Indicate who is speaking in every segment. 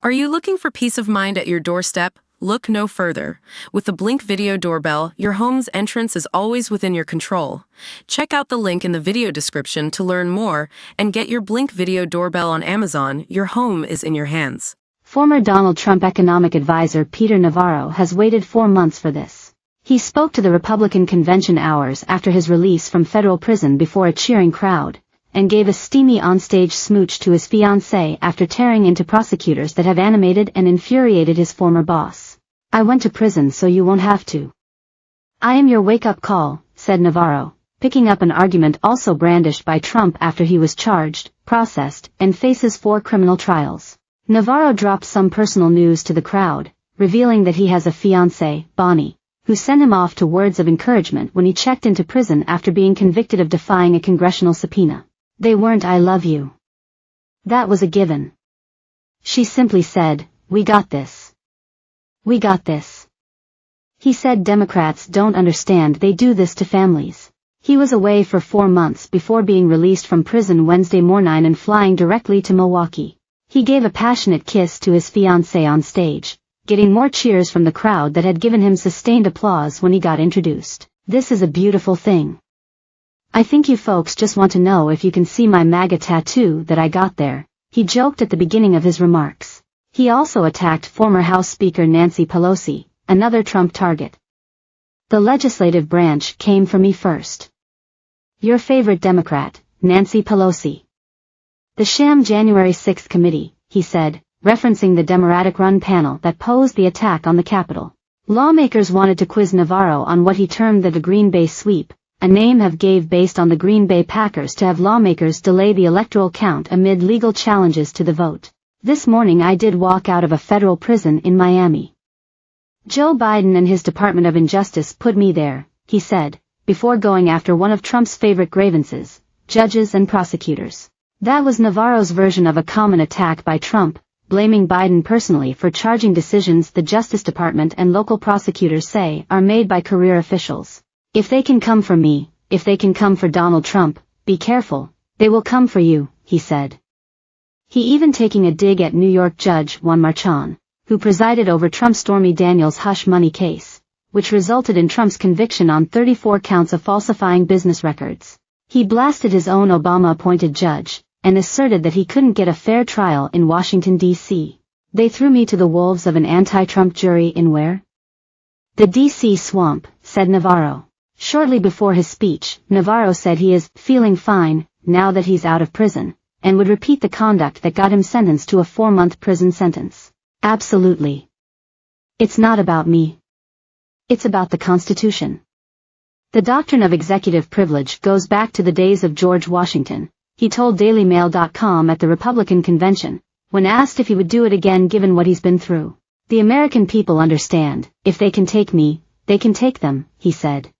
Speaker 1: Are you looking for peace of mind at your doorstep? Look no further. With the Blink Video Doorbell, your home's entrance is always within your control. Check out the link in the video description to learn more and get your Blink Video Doorbell on Amazon. Your home is in your hands.
Speaker 2: Former Donald Trump economic advisor Peter Navarro has waited 4 months for this. He spoke to the Republican convention hours after his release from federal prison before a cheering crowd, and gave a steamy onstage smooch to his fiancée after tearing into prosecutors that have animated and infuriated his former boss. "I went to prison so you won't have to. I am your wake-up call," said Navarro, picking up an argument also brandished by Trump after he was charged, processed, and faces 4 criminal trials. Navarro dropped some personal news to the crowd, revealing that he has a fiancée, Bonnie, who sent him off to words of encouragement when he checked into prison after being convicted of defying a congressional subpoena. "They weren't 'I love you.' That was a given. She simply said, 'We got this. We got this.'" He said Democrats don't understand they do this to families. He was away for 4 months before being released from prison Wednesday morning and flying directly to Milwaukee. He gave a passionate kiss to his fiancée on stage, getting more cheers from the crowd that had given him sustained applause when he got introduced. "This is a beautiful thing. I think you folks just want to know if you can see my MAGA tattoo that I got there," he joked at the beginning of his remarks. He also attacked former House Speaker Nancy Pelosi, another Trump target. "The legislative branch came for me first. Your favorite Democrat, Nancy Pelosi. The sham January 6 committee," he said, referencing the Democratic-run panel that posed the attack on the Capitol. Lawmakers wanted to quiz Navarro on what he termed the Green Bay sweep, a name have gave based on the Green Bay Packers to have lawmakers delay the electoral count amid legal challenges to the vote. "This morning I did walk out of a federal prison in Miami. Joe Biden and his Department of Injustice put me there," he said, before going after one of Trump's favorite grievances, judges and prosecutors. That was Navarro's version of a common attack by Trump, blaming Biden personally for charging decisions the Justice Department and local prosecutors say are made by career officials. "If they can come for me, if they can come for Donald Trump, be careful, they will come for you," he said. He even taking a dig at New York Judge Juan Merchan, who presided over Trump's Stormy Daniels hush money case, which resulted in Trump's conviction on 34 counts of falsifying business records. He blasted his own Obama-appointed judge, and asserted that he couldn't get a fair trial in Washington, D.C. "They threw me to the wolves of an anti-Trump jury in where? The D.C. swamp," said Navarro. Shortly before his speech, Navarro said he is "feeling fine" now that he's out of prison, and would repeat the conduct that got him sentenced to a 4-month prison sentence. "Absolutely. It's not about me. It's about the Constitution." The doctrine of executive privilege goes back to the days of George Washington, he told DailyMail.com at the Republican convention, when asked if he would do it again given what he's been through. "The American people understand, if they can take me, they can take them," he said.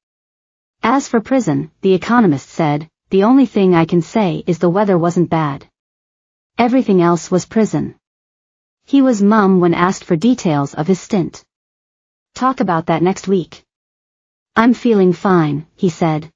Speaker 2: As for prison, The Economist said, "The only thing I can say is the weather wasn't bad. Everything else was prison." He was mum when asked for details of his stint. "Talk about that next week. I'm feeling fine," he said.